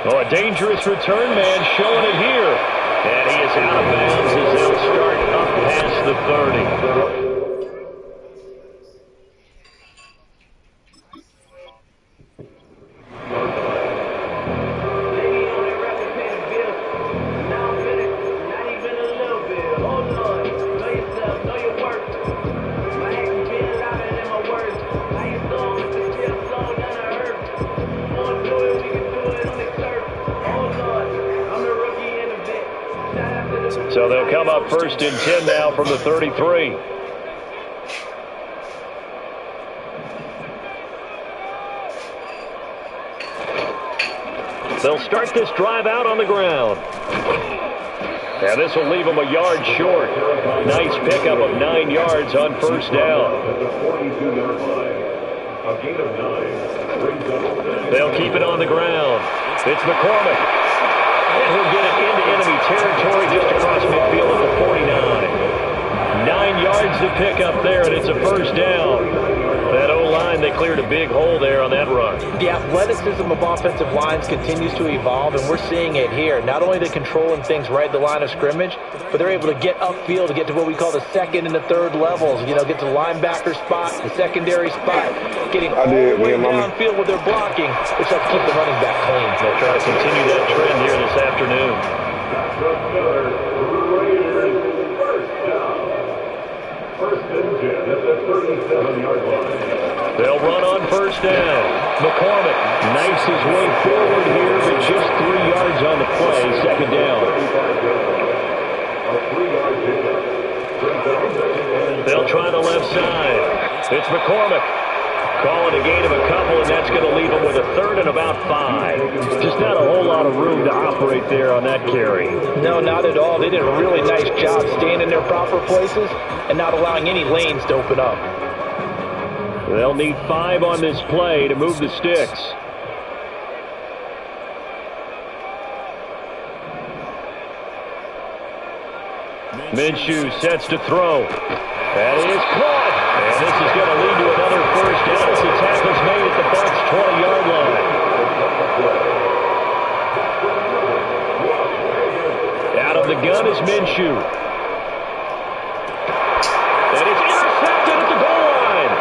Oh, a dangerous return man showing it here. And he is out of bounds as they'll start up past the 30. So they'll come up 1st and 10 now from the 33. They'll start this drive out on the ground. And this will leave them a yard short. Nice pickup of 9 yards on 1st down. They'll keep it on the ground. It's McCormick. And he'll get it into enemy territory just across midfield at the 49. 9 yards to pick up there, and it's a 1st down. That O-line, they cleared a big hole there on that run. The athleticism of offensive lines continues to evolve, and we're seeing it here. Not only are they controlling things right at the line of scrimmage, but they're able to get upfield to get to what we call the 2nd and the 3rd levels. You know, get to the linebacker spot, the secondary spot, getting all the way downfield with their blocking, which helps keep the running back clean. They'll try to continue that trend here this afternoon. First and 10 at the 37-yard line. They'll run on 1st down. McCormick knifes his way forward here, but just 3 yards on the play. 2nd down. They'll try the left side. It's McCormick. Calling a gain of a couple, and that's going to leave them with a 3rd and about 5. Just not a whole lot of room to operate there on that carry. No, not at all. They did a really nice job staying in their proper places and not allowing any lanes to open up. They'll need 5 on this play to move the sticks. Minshew sets to throw. That is caught. And this is going to lead to another 1st down as the tackle's made at the Bucs' 20-yard line. Out of the gun is Minshew. And it's intercepted at the goal line.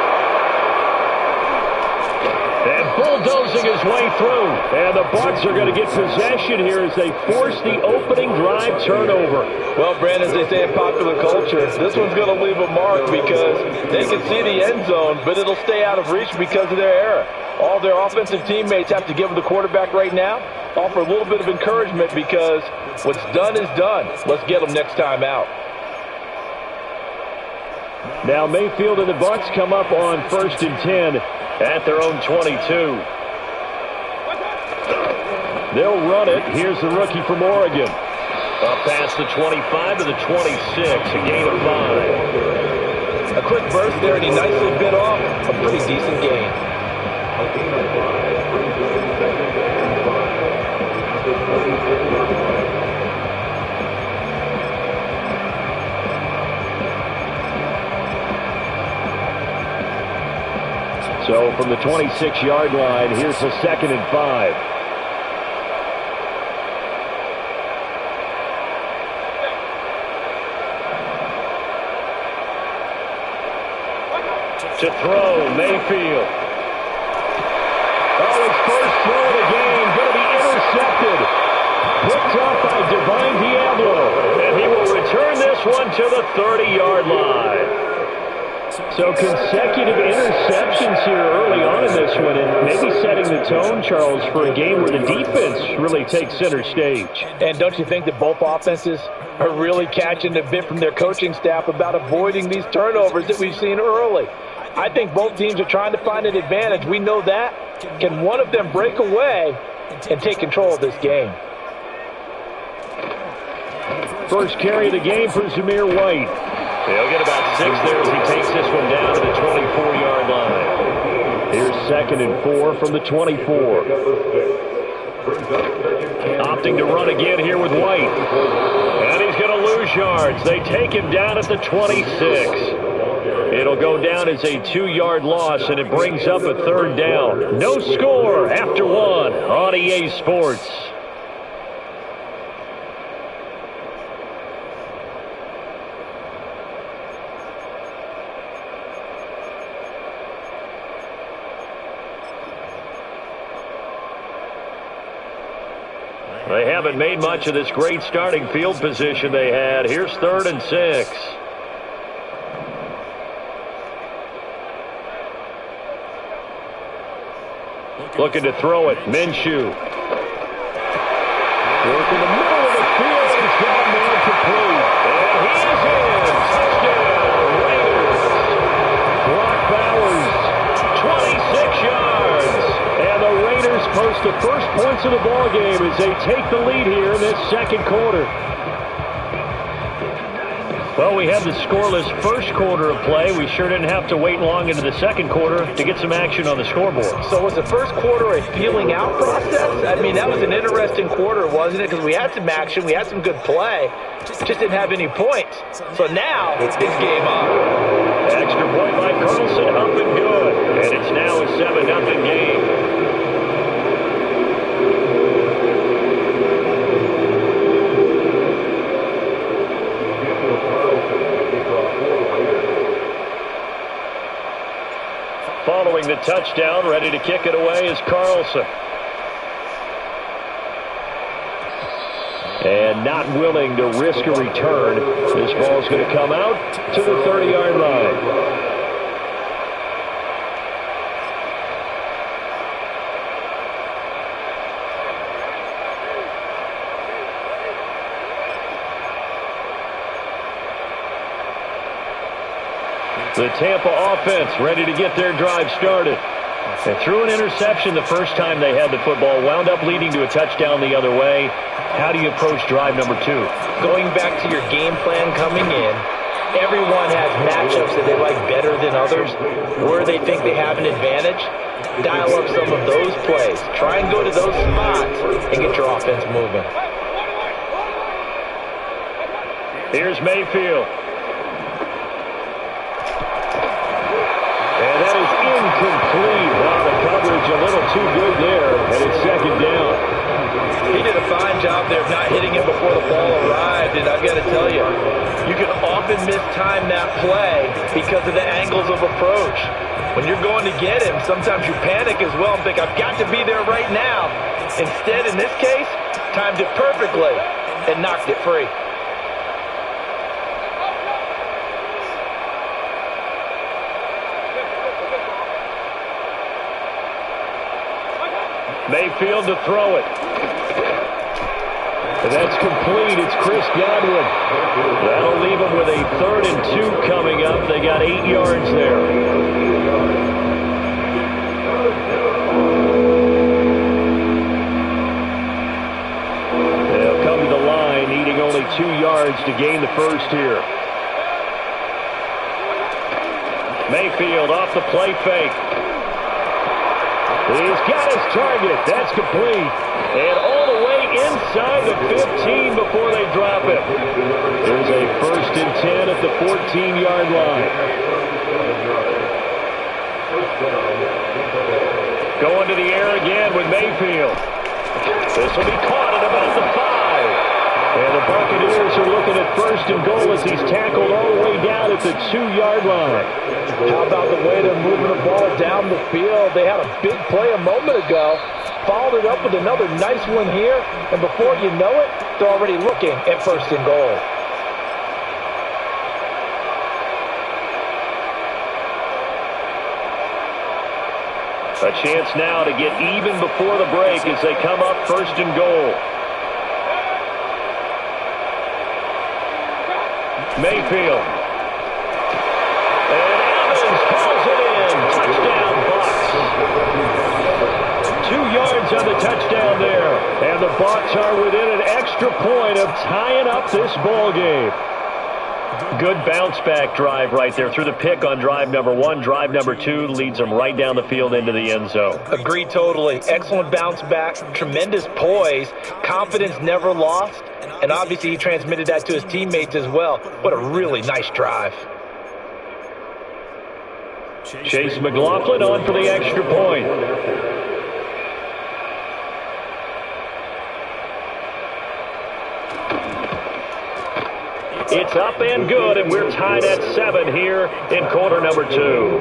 And bulldozing his way through. And the Bucs are going to get possession here as they force the opening drive turnover. Well, Brandon, as they say in popular culture, this one's going to leave a mark because they can see the end zone, but it'll stay out of reach because of their error. All their offensive teammates have to give the quarterback right now, offer a little bit of encouragement because what's done is done. Let's get them next time out. Now Mayfield and the Bucs come up on 1st and 10 at their own 22. They'll run it. Here's the rookie from Oregon. Up past the 25 to the 26, a gain of 5. A quick burst there, and he nicely bit off a pretty decent gain. So from the 26-yard line, here's the 2nd and 5. To throw, Mayfield. Oh, his first throw of the game, going to be intercepted. Picked up by Divine Diablo. And he will return this one to the 30-yard line. So consecutive interceptions here early on in this one, and maybe setting the tone, Charles, for a game where the defense really takes center stage. And don't you think that both offenses are really catching a bit from their coaching staff about avoiding these turnovers that we've seen early? I think both teams are trying to find an advantage. We know that. Can one of them break away and take control of this game? First carry of the game for Zamir White. He'll get about 6 there as he takes this one down to the 24-yard line. Here's 2nd and 4 from the 24. Opting to run again here with White. And he's going to lose yards. They take him down at the 26. It'll go down as a 2-yard loss, and it brings up a 3rd down. No score after 1 on EA Sports. They haven't made much of this great starting field position they had. Here's 3rd and 6. Looking to throw it. Minshew. Work in the middle of the field. He's got a man complete. And he's in. Touchdown, Raiders. Brock Bowers, 26 yards. And the Raiders post the first points of the ball game as they take the lead here in this second quarter. Well, we had the scoreless first quarter of play. We sure didn't have to wait long into the second quarter to get some action on the scoreboard. So was the first quarter a feeling out process? I mean, that was an interesting quarter, wasn't it? Because we had some action, we had some good play, just didn't have any points. So now it's game on. Extra point by Carlson, up and good. And it's now a 7-0 game. Following the touchdown, ready to kick it away is Carlson. And not willing to risk a return. This ball's going to come out to the 30-yard line. The Tampa offense ready to get their drive started. They threw an interception the first time they had the football, wound up leading to a touchdown the other way. How do you approach drive number 2? Going back to your game plan coming in, everyone has matchups that they like better than others. Where they think they have an advantage, dial up some of those plays. Try and go to those spots and get your offense moving. Here's Mayfield. And that is incomplete. Wow, the coverage a little too good there, and it's second down. He did a fine job there of not hitting him before the ball arrived, and I've got to tell you, you can often mistime that play because of the angles of approach. When you're going to get him, sometimes you panic as well and think, I've got to be there right now. Instead, in this case, timed it perfectly and knocked it free. Mayfield to throw it. And that's complete. It's Chris Godwin. That'll leave them with a 3rd and 2 coming up. They got 8 yards there. They'll come to the line, needing only 2 yards to gain the first here. Mayfield off the play fake. He's got his target. That's complete. And all the way inside the 15 before they drop it. There's a 1st and 10 at the 14-yard line. Going to the air again with Mayfield. This will be caught at about the 5. And the Buccaneers are looking at 1st and goal as he's tackled all the way down at the 2-yard line. How about the way they're moving the ball down the field? They had a big play a moment ago, followed it up with another nice one here, and before you know it, they're already looking at 1st and goal. A chance now to get even before the break as they come up 1st and goal. Mayfield. And Evans pulls it in. Touchdown, Bucs. 2 yards on the touchdown there. And the Bucs are within an extra point of tying up this ball game. Good bounce-back drive right there. Through the pick on drive number 1. Drive number 2 leads them right down the field into the end zone. Agreed totally. Excellent bounce-back. Tremendous poise. Confidence never lost. And obviously he transmitted that to his teammates as well. What a really nice drive. Chase McLaughlin on for the extra point. It's up and good, and we're tied at 7 here in quarter number 2.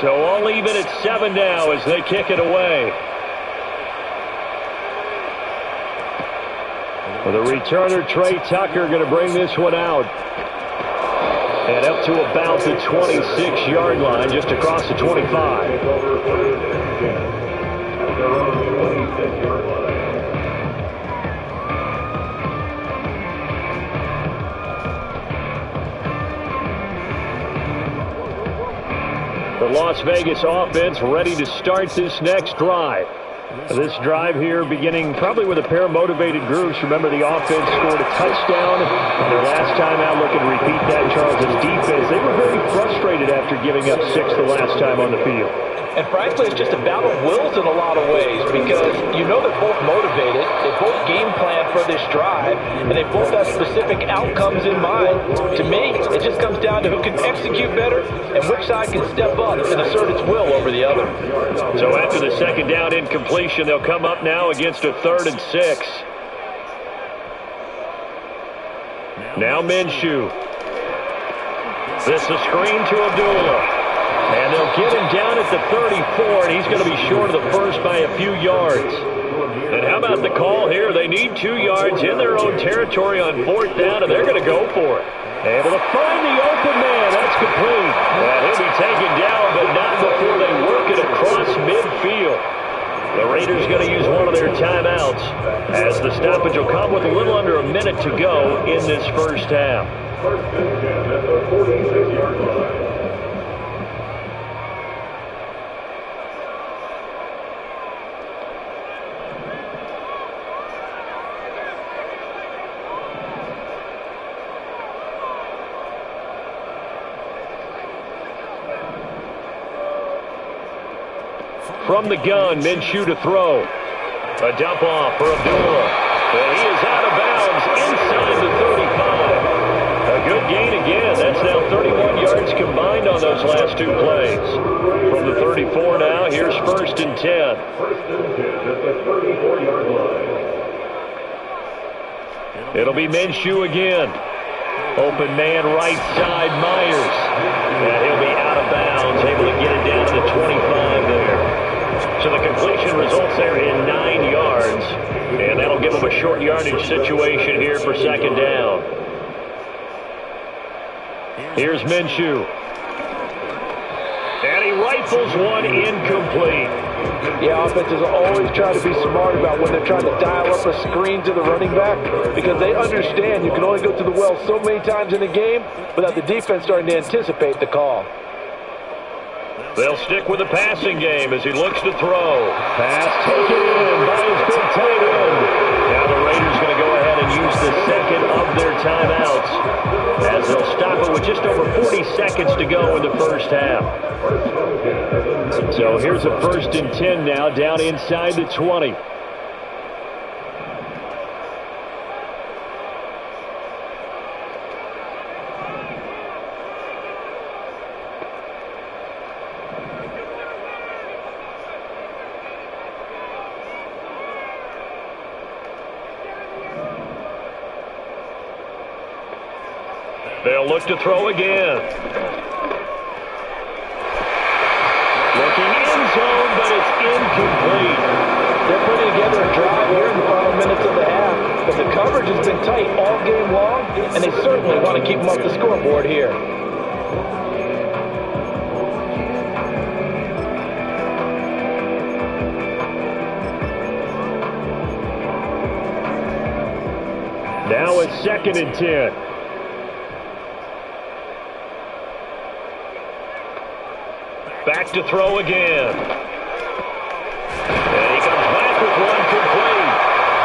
So all even at 7 now as they kick it away. The returner, Trey Tucker, going to bring this one out. And up to about the 26-yard line, just across the 25. The Las Vegas offense ready to start this next drive. This drive here beginning probably with a pair of motivated groups. Remember, the offense scored a touchdown on their last time out. Looking to repeat that. Charles' defense, they were very frustrated after giving up 6 the last time on the field. And frankly, it's just a battle of wills in a lot of ways because you know they're both motivated. They both game plan for this drive, and they both have specific outcomes in mind. To me, it just comes down to who can execute better and which side can step up and assert its will over the other. So after the second down incompletion, they'll come up now against a 3rd and 6. Now Minshew. This is a screen to Abdullah. And they'll get him down at the 34, and he's going to be short of the first by a few yards. And how about the call here? They need 2 yards in their own territory on 4th down, and they're going to go for it. Able to find the open man. That's complete. And he'll be taken down, but not before they work it across midfield. The Raiders going to use one of their timeouts as the stoppage will come with a little under a minute to go in this first half. First and 10 at the 46-yard line. From the gun, Minshew to throw. A dump off for Abdullah. And he is out of bounds inside the 35. A good gain again. That's now 31 yards combined on those last 2 plays. From the 34 now, here's 1st and 10. First and 10 at the 34-yard line. It'll be Minshew again. Open man right side, Myers. And he'll be out of bounds, able to get it down to the 25 there. So the completion results there in 9 yards, and that'll give them a short yardage situation here for 2nd down. Here's Minshew. And he rifles one incomplete. Yeah, offenses always try to be smart about when they're trying to dial up a screen to the running back because they understand you can only go to the well so many times in a game without the defense starting to anticipate the call. They'll stick with the passing game as he looks to throw. Pass taken in by his big tight end. Now the Raiders going to go ahead and use the 2nd of their timeouts as they'll stop it with just over 40 seconds to go in the first half. So here's a 1st and 10 now down inside the 20. They'll look to throw again. Looking in zone, but it's incomplete. They're putting together a drive here in the final minutes of the half, but the coverage has been tight all game long, and they certainly want to keep them up the scoreboard here. Now it's 2nd and 10. Back to throw again. And he comes back with one complete.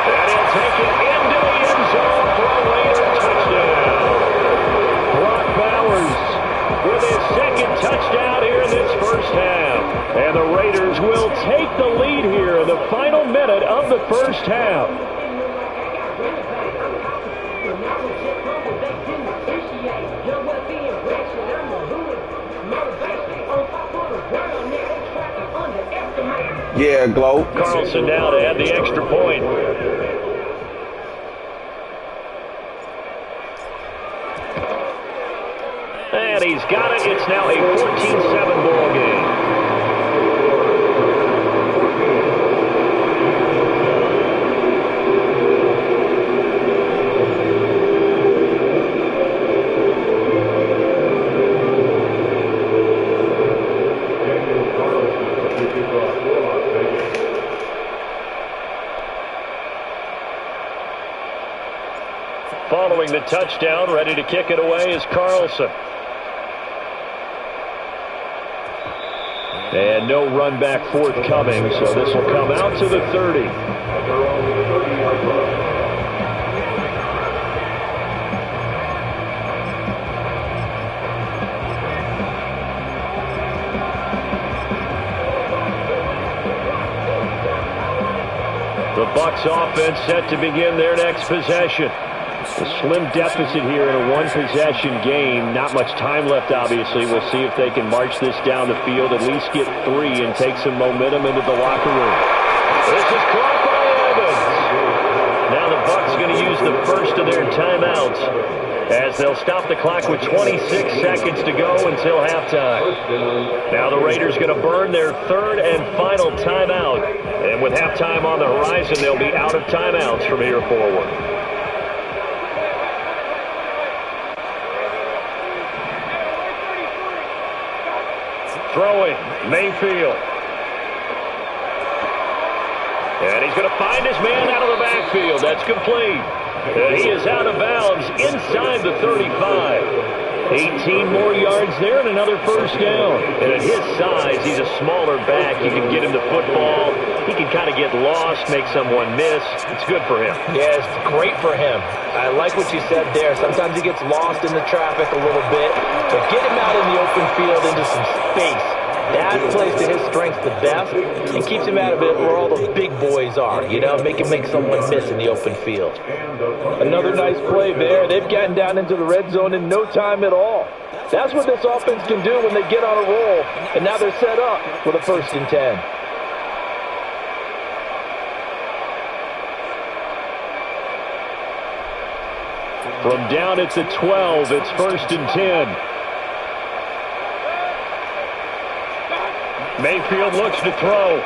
And he'll take it into the end zone for a Raider touchdown. Brock Bowers with his 2nd touchdown here in this first half. And the Raiders will take the lead here in the final minute of the first half. Yeah, Glow. Carlson now to add the extra point. And he's got it. It's now a 14-7 ball game. touchdown. Ready to kick it away is Carlson. And no run back forthcoming, so this will come out to the 30. The Bucs offense set to begin their next possession. A slim deficit here in a one-possession game. Not much time left, obviously. We'll see if they can march this down the field, at least get 3 and take some momentum into the locker room. This is caught by Evans. Now the Bucs going to use the first of their timeouts as they'll stop the clock with 26 seconds to go until halftime. Now the Raiders going to burn their third and final timeout. And with halftime on the horizon, they'll be out of timeouts from here forward. Throwing, Mayfield. And he's going to find his man out of the backfield. That's complete. And he is out of bounds inside the 35. 18 more yards there and another first down. And at his size, he's a smaller back. You can get him the football. He can kind of get lost, make someone miss. It's good for him. Yeah, it's great for him. I like what you said there. Sometimes he gets lost in the traffic a little bit. But get him out in the open field into some space. That plays to his strengths the best and keeps him out of it where all the big boys are, you know, make someone miss in the open field. Another nice play there. They've gotten down into the red zone in no time at all. That's what this offense can do when they get on a roll. And now they're set up for the 1st and 10. From down at the 12, it's 1st and 10. Mayfield looks to throw.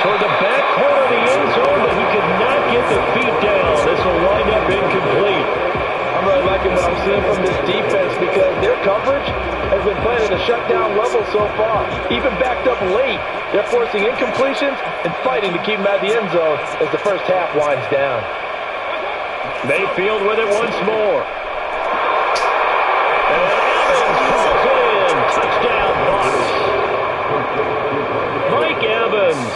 Toward the back corner of the end zone, but he could not get the feet down. This will wind up incomplete. I'm really liking what I'm seeing from this defense because their coverage has been playing at a shutdown level so far. Even backed up late, they're forcing incompletions and fighting to keep them out of the end zone as the first half winds down. Mayfield with it once more. And Evans pulls it in. Touchdown, Bucs. Mike Evans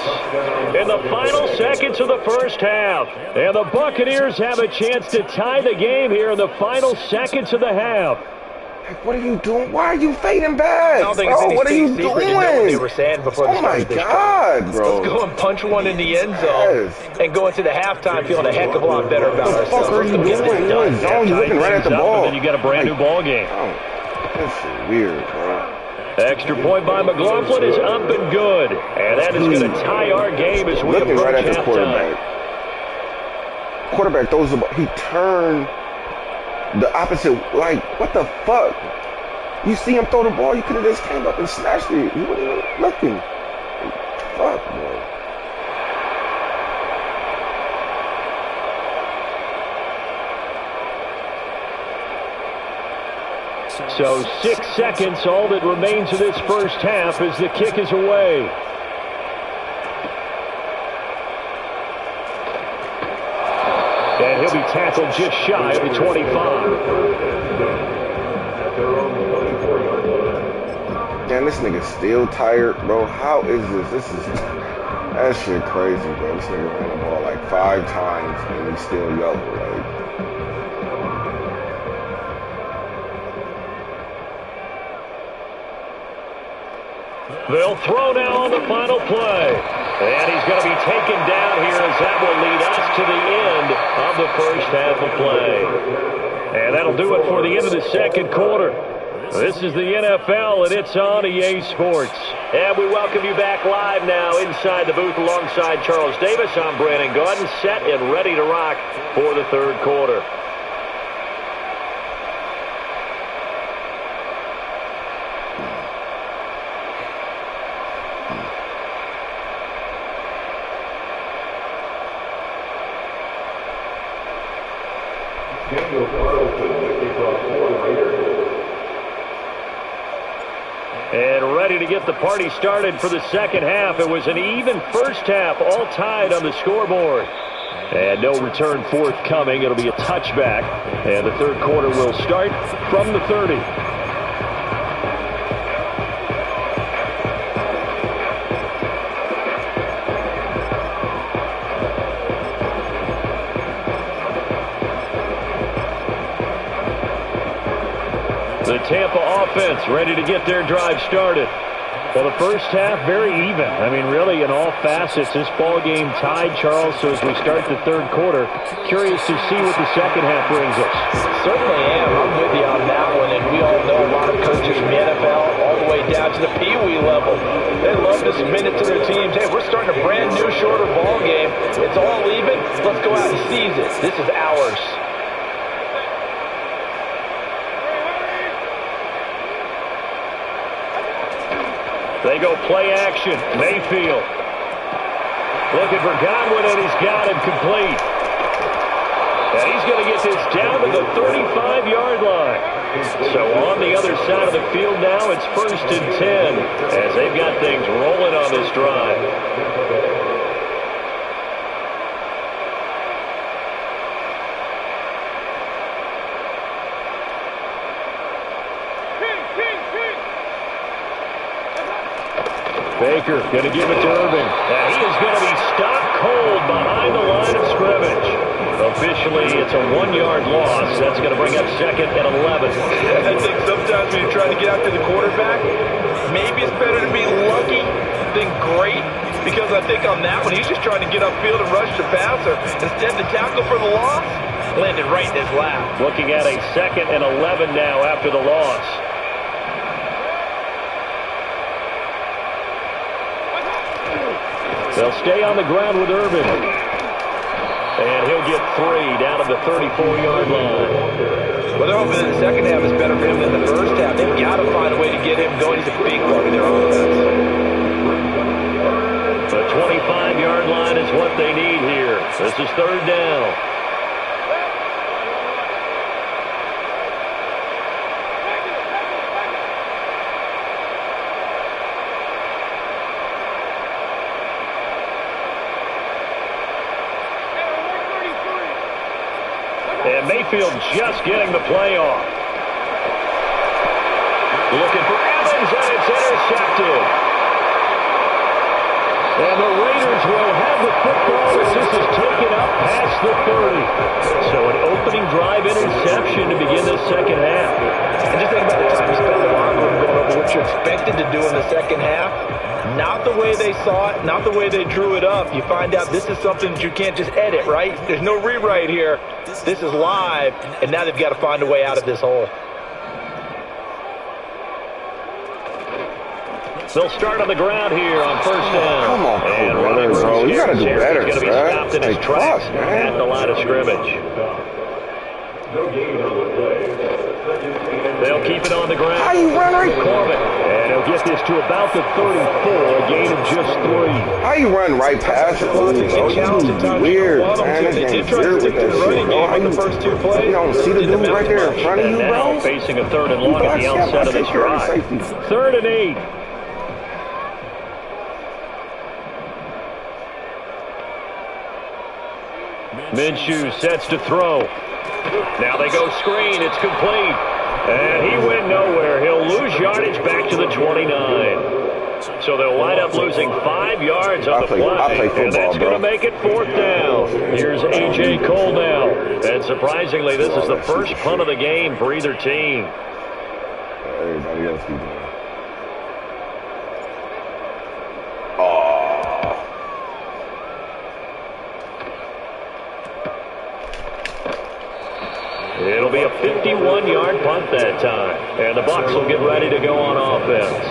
in the final seconds of the first half. And the Buccaneers have a chance to tie the game here in the final seconds of the half. What are you doing? Why are you fading back? I don't think it's what are you secret doing? to know what they were saying before the start of this God, bro. Let's go and punch one in the end zone and go into the halftime feeling a heck of a lot better about ourselves. What the fuck are you doing? You're in zone. You're looking right at the ball. And then you got a brand new ball game. Oh, this is weird, bro. Extra point by McLaughlin is up and good. And that is going to tie our game as we looking approach right at the halftime. Quarterback throws the ball. He turned the opposite. Like, what the fuck? You see him throw the ball, you could have just came up and snatched it. He wasn't even looking. Fuck, man. So 6 seconds, all that remains of this first half as the kick is away. And he'll be tackled just shy of the 25. Damn, this nigga's still tired, bro. How is this? That shit crazy, bro. This nigga ran the ball like 5 times and he's still yellow, like. They'll throw now on the final play. And he's going to be taken down here as that will lead us to the end of the first half of play. And that'll do it for the end of the second quarter. This is the NFL, and it's on EA Sports. And we welcome you back live now inside the booth alongside Charles Davis. I'm Brandon Gaudin, set and ready to rock for the third quarter. And ready to get the party started for the second half. It was an even first half, all tied on the scoreboard. And no return forthcoming. It'll be a touchback. And the third quarter will start from the 30. The Tampa offense ready to get their drive started. Well, the first half, very even. I mean, really, in all facets, this ball game tied, Charles. So as we start the third quarter, curious to see what the second half brings us. Certainly am. I'm with you on that one. And we all know a lot of coaches from the NFL all the way down to the Pee Wee level. They love to submit it to their teams. Hey, we're starting a brand new, shorter ball game. It's all even. Let's go out and seize it. This is ours. They go play action. Mayfield. Looking for Godwin, and he's got him complete. And he's going to get this down to the 35-yard line. So on the other side of the field now, it's 1st and 10 as they've got things rolling on this drive. Baker going to give it to Irving. And he is going to be stopped cold behind the line of scrimmage. Officially, it's a 1-yard loss. That's going to bring up 2nd and 11. I think sometimes when you're trying to get after the quarterback, maybe it's better to be lucky than great. Because I think on that one, he's just trying to get upfield and rush the passer. Instead, the tackle for the loss landed right in his lap. Looking at a 2nd and 11 now after the loss. They'll stay on the ground with Irvin. And he'll get 3 down to the 34-yard line. Well, they're hoping that the second half is better for him than the first half. They've got to find a way to get him going. He's a big part of their offense. The 25-yard line is what they need here. This is 3rd down. And Mayfield just getting the play off. Looking for Evans, and it's intercepted. And the Raiders will have the football as this is taken up past the 30. So an opening drive interception to begin the second half. And just think about the time you spent in the locker room going over what you expected to do in the second half. Not the way they saw it, not the way they drew it up. You find out this is something that you can't just edit, right? There's no rewrite here. This is live, and now they've got to find a way out of this hole. They'll start on the ground here on 1st down. Come on, and bro. You got to do better, He's going to be stopped in his tracks at the line of scrimmage. No gain on the play. They'll keep it on the ground. How you run right? Corbin. And he'll get this to about the 34, a gain of just 3. How you run right past it? Oh, you weird, man. That game's weird with that shit, bro. How you don't see the dude right there in front of you, Now bro? facing a 3rd and long at the outset of this drive. 3rd and 8. Minshew sets to throw. Now they go screen. It's complete. And he went nowhere. He'll lose yardage back to the 29. So they'll wind up losing 5 yards on the play. And that's going to make it 4th down. Here's A.J. Cole now. And surprisingly, this is the first punt of the game for either team. Everybody else keep going. It'll be a 51-yard punt that time. And the Bucs will get ready to go on offense.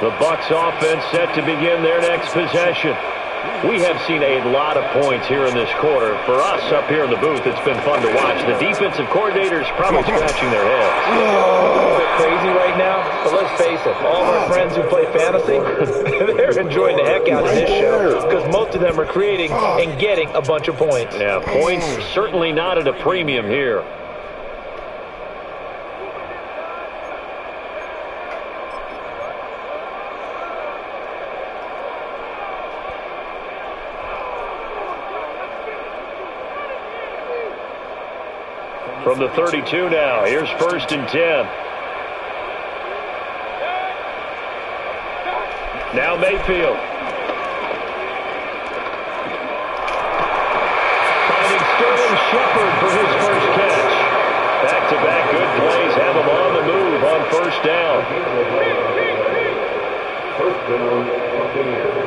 The Bucs offense set to begin their next possession. We have seen a lot of points here in this quarter. For us up here in the booth, it's been fun to watch. The defensive coordinators probably scratching their heads. A bit crazy right now, but let's face it, all of our friends who play fantasy, they're enjoying the heck out of this show because most of them are creating and getting a bunch of points. Yeah, points certainly not at a premium here. From the 32 now, here's 1st and 10. Now Mayfield. Finding Sterling Shepard for his first catch. Back-to-back good plays have him on the move on 1st down. First down, Buccaneers.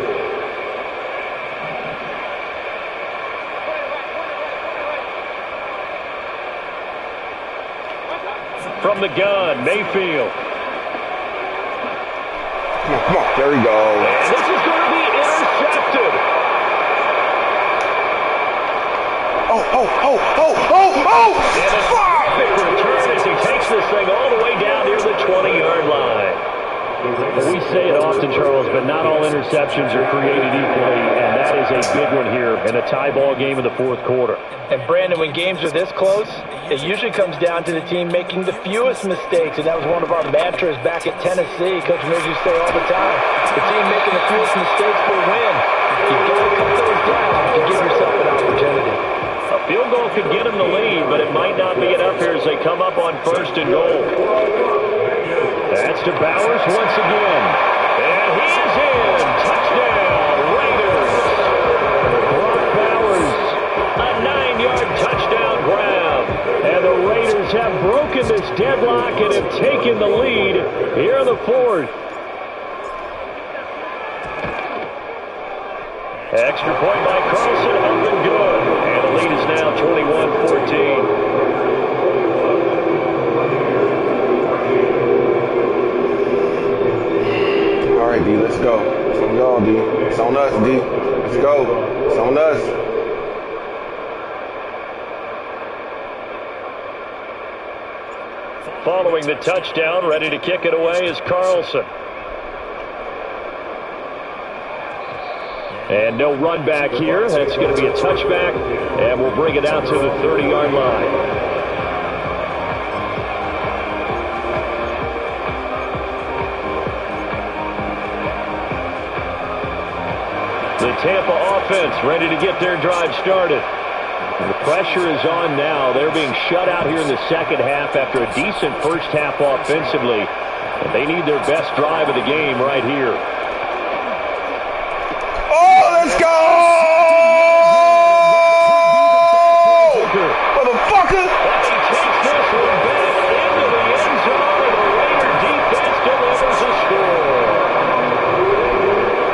From the gun, Mayfield. Come on, there we go. And this is going to be intercepted. And a perfect return as he takes this thing all the way down near the 20-yard line. We say it often, Charles, but not all interceptions are created equally, and that is a big one here in a tie ball game in the 4th quarter. And Brandon, when games are this close, it usually comes down to the team making the fewest mistakes, and that was one of our mantras back at Tennessee. Coach Mills used to say all the time, the team making the fewest mistakes will win. You've got to cut those down to give yourself an opportunity. A field goal could get them the lead, but it might not be enough here as they come up on 1st and goal. That's to Bowers once again. And he is in. Touchdown, Raiders. Brock Bowers, a 9-yard touchdown grab. And the Raiders have broken this deadlock and have taken the lead here in the 4th. Extra point by Carlson, up and good. And the lead is now 21-14. All right, D, let's go. It's on y'all, D. It's on us, D. Let's go. It's on us. Following the touchdown, ready to kick it away is Carlson. And no run back here. That's going to be a touchback, and we'll bring it out to the 30-yard line. The Tampa offense ready to get their drive started. The pressure is on now. They're being shut out here in the second half after a decent first half offensively. And they need their best drive of the game right here. Oh, let's go! Motherfucker! He takes this one back into the end zone, and the Raider defense delivers a score.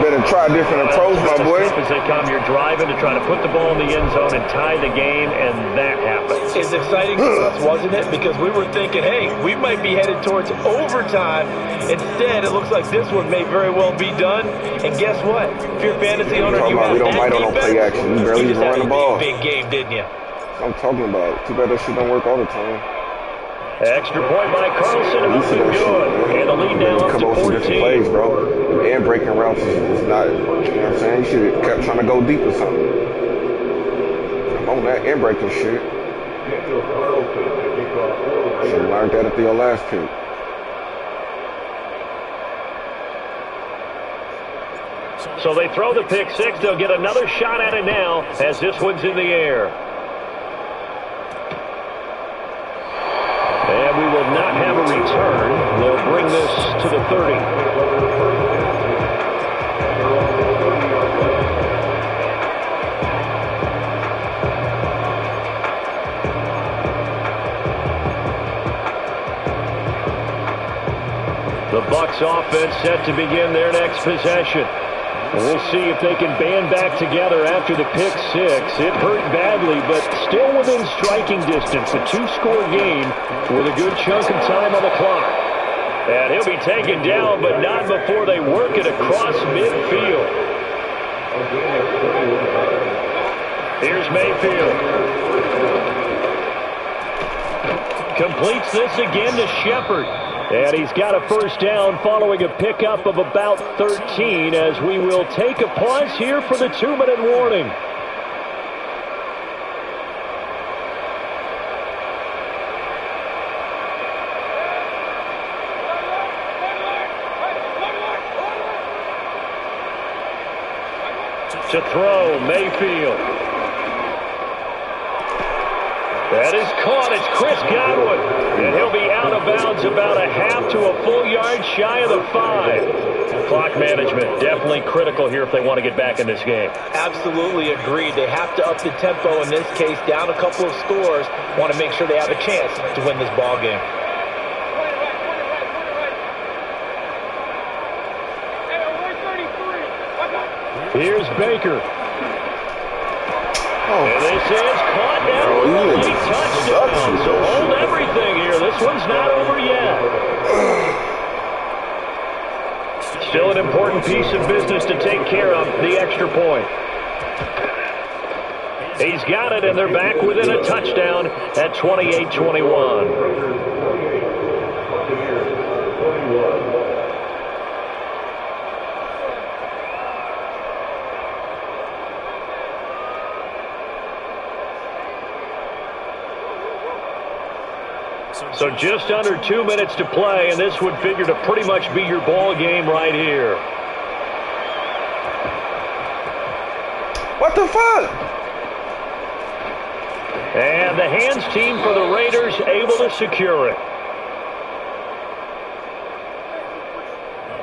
Better try a different approach, my boy. As they come, you're driving to try to put the ball in the end zone and tie the game, and that happens. It's exciting for us, wasn't it? Because we were thinking, hey, we might be headed towards overtime. Instead, it looks like this one may very well be done. And guess what? If you're a fantasy owner, you have we don't that bite on no defense, play action. You barely just even had run the a ball. big game, didn't you? I'm talking about. Too bad that shit don't work all the time. Extra point by Carlson, up and good. And the lead now up to Come on, some different 14. plays, bro. And breaking routes is not, you know what I'm saying? You should have kept trying to go deep or something. I'm on that and breaking shit. Daniel Carlson to kick off for the Should have learned that at your last pick. So they throw the pick six. They'll get another shot at it now as this one's in the air. And we will not have a return. They'll bring this to the 30. The Bucs offense set to begin their next possession. We'll see if they can band back together after the pick six. It hurt badly, but still within striking distance. A two-score game with a good chunk of time on the clock. And he'll be taken down, but not before they work it across midfield. Here's Mayfield. Completes this again to Shepard. And he's got a first down following a pickup of about 13 as we will take a pause here for the 2-minute warning. To throw, Mayfield. That is caught. It's Chris Godwin. And he'll be out of bounds about a half to a full yard shy of the 5. Clock management definitely critical here if they want to get back in this game. Absolutely agreed. They have to up the tempo in this case, down a couple of scores. Want to make sure they have a chance to win this ball game. Here's Baker. And this is caught now with a late touchdown. So hold everything here. This one's not over yet. Still an important piece of business to take care of, the extra point. He's got it, and they're back within a touchdown at 28-21. So just under 2 minutes to play, and this would figure to pretty much be your ball game right here. What the fuck? And the hands team for the Raiders able to secure it.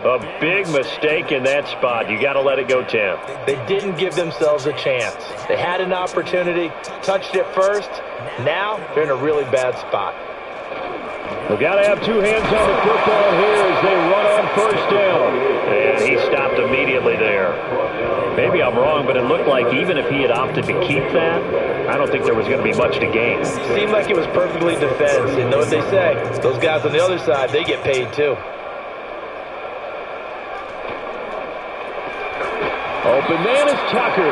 A big mistake in that spot. You got to let it go, Tim. They didn't give themselves a chance. They had an opportunity, touched it first. Now they're in a really bad spot. We've got to have two hands on the football here as they run on first down. And he stopped immediately there. Maybe I'm wrong, but it looked like even if he had opted to keep that, I don't think there was going to be much to gain. Seemed like it was perfectly defense. And know what they say? Those guys on the other side, they get paid too. Oh, Bananas Tucker.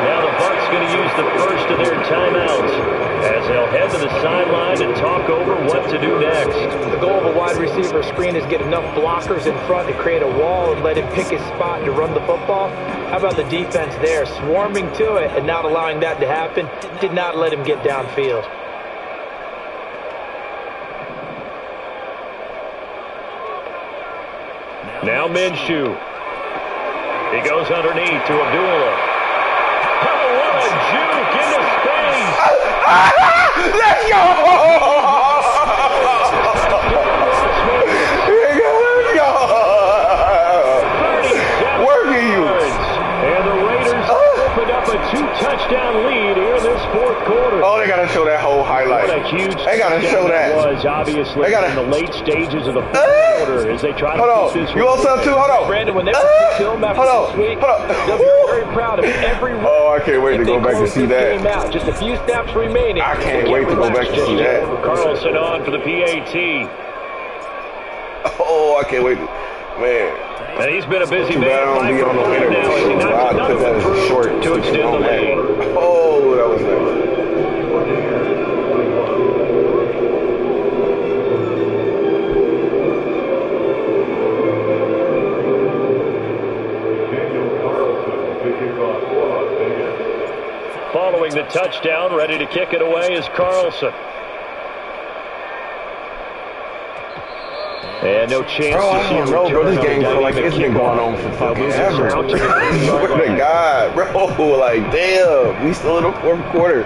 Now the Bucs going to use the first of their timeouts as they'll head to the sideline and talk over what to do next. The goal of a wide receiver screen is get enough blockers in front to create a wall and let him pick his spot to run the football. How about the defense there, swarming to it and not allowing that to happen? Did not let him get downfield. Now Minshew. He goes underneath to Abdullah. Oh, what a juke into space. Let's go! Let's go! Working you. And the Raiders opened up a 2-touchdown lead here in this fourth quarter. Oh, they gotta show that whole highlight. What a huge they gotta show that. Was obviously they gotta, in the late stages of the fourth quarter as they try to hold keep on. this. You want some too? Hold on. Brandon, when they were film after this week, they'll be very proud of every. Oh, I can't wait to go back and see that. Out. Just a few snaps remaining. I can't wait to go back and see that. Carlson on for the PAT. Oh, I can't wait. Man. And he's been a busy man. I don't be on no internet. Now as he knocks another one through to extend the lead. Oh, that was nice. Following the touchdown, ready to kick it away is Carlson. And no chance bro, to see a return. bro, this game feel like it's been going on for fucking ever. Swear to God, bro, like, damn, we still in the fourth quarter.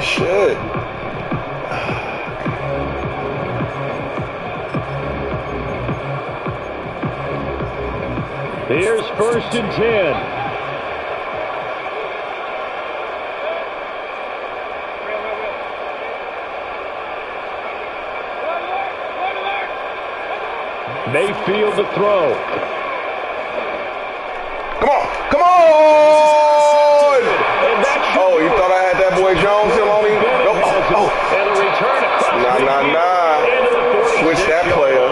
Shit. Here's 1st and 10. Mayfield to throw. Come on, come on! Oh, you thought I had that boy Jones still on me? Nope. Oh. And a return across Nah. Switch that player.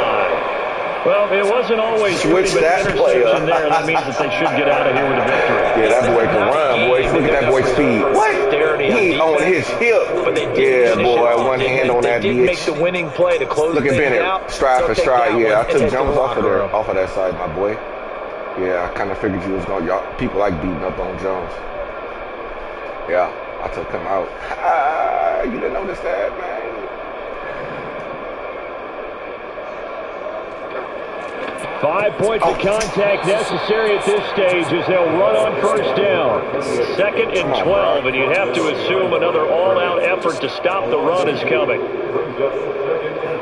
Well, it was wasn't always Switch good, but that the player. interception there, that means that they should get out of here with a victory. Yeah, that boy can run, boy. Look at that boy's speed. What? He on his hip. Yeah, boy, one hand on that bitch. They did make the winning play to close Look at things Bennett, out. stride for stride. Yeah, I took Jones off off of that side, my boy. Yeah, I kind of figured you was going. Y'all people like beating up on Jones. Yeah, I took him out. You didn't notice that, man. 5 points of contact necessary at this stage as they'll run on first down. 2nd and 12, and you'd have to assume another all-out effort to stop the run is coming.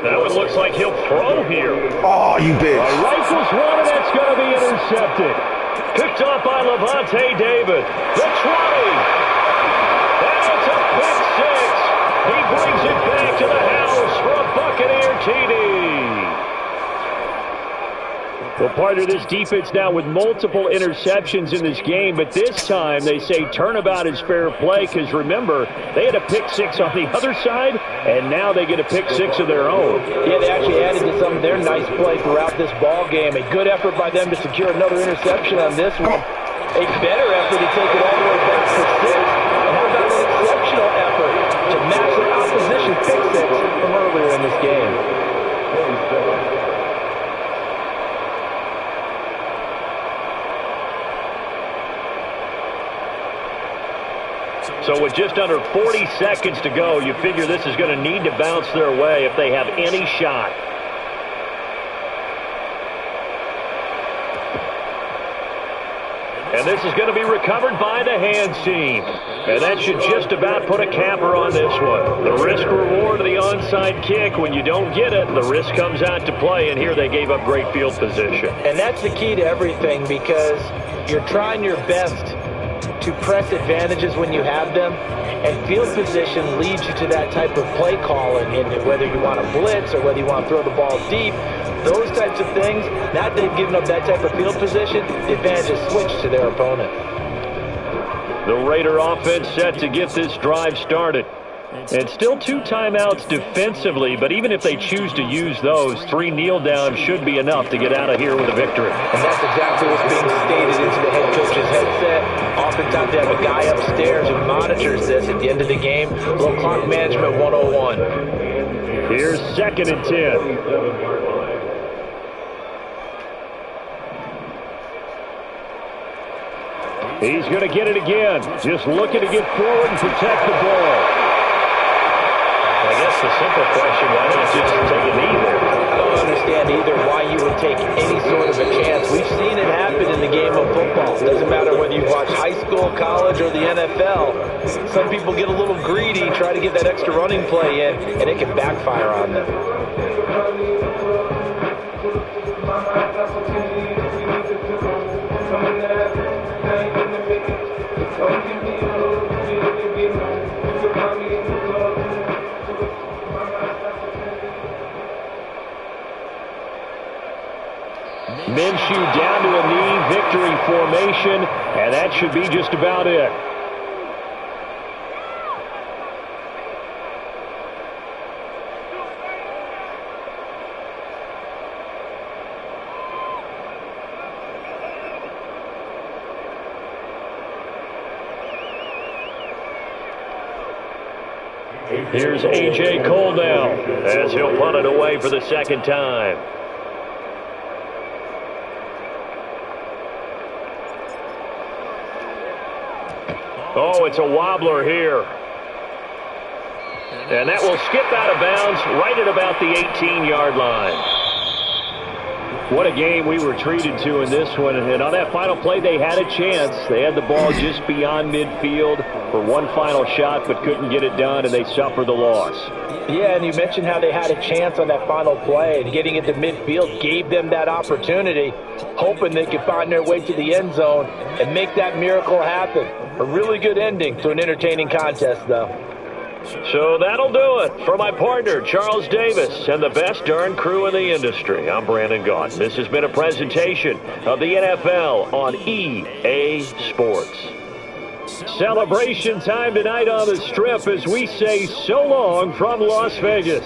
That one looks like he'll throw here. Oh, you bitch. A rifles run, and that's going to be intercepted. Picked off by Lavonte David. The 20. And it's a pick six. He brings it back to the house for a Buccaneer TD. Well, partner, this defense now with multiple interceptions in this game, but this time they say turnabout is fair play because, remember, they had a pick six on the other side, and now they get a pick six of their own. Yeah, they actually added to some of their nice play throughout this ball game. A good effort by them to secure another interception on this one. A better effort to take it all the way back to six. And how about an exceptional effort to match the opposition pick six from earlier in this game? So with just under 40 seconds to go, you figure this is going to need to bounce their way if they have any shot. And this is going to be recovered by the hand team. And that should just about put a capper on this one. The risk-reward of the onside kick, when you don't get it, the risk comes out to play, and here they gave up great field position. And that's the key to everything because you're trying your best to press advantages when you have them, and field position leads you to that type of play calling, and whether you want to blitz or whether you want to throw the ball deep, those types of things, now that they've given up that type of field position, the advantage is switched to their opponent. The Raider offense set to get this drive started. And still 2 timeouts defensively, but even if they choose to use those, 3 kneel downs should be enough to get out of here with a victory. And that's exactly what's being stated into the head coach's headset. Oftentimes they have a guy upstairs who monitors this at the end of the game. A little clock management 101. Here's 2nd and 10. He's going to get it again. Just looking to get forward and protect the ball. I guess the simple question, why not just take a knee there? I don't understand either why you would take any sort of a chance. We've seen it happen in the game of football. It doesn't matter whether you watch high school, college, or the NFL. Some people get a little greedy, try to get that extra running play in, and it can backfire on them. Minshew down to a knee, victory formation, and that should be just about it. Here's A.J. Cole now as he'll punt it away for the 2nd time. Oh, it's a wobbler here. And that will skip out of bounds right at about the 18-yard line. What a game we were treated to in this one. And on that final play, they had a chance. They had the ball just beyond midfield for one final shot, but couldn't get it done, and they suffered the loss. Yeah, and you mentioned how they had a chance on that final play, and getting into midfield gave them that opportunity, hoping they could find their way to the end zone and make that miracle happen. A really good ending to an entertaining contest, though. So that'll do it for my partner, Charles Davis, and the best darn crew in the industry. I'm Brandon Gault. This has been a presentation of the NFL on EA Sports. Celebration time tonight on the Strip as we say so long from Las Vegas.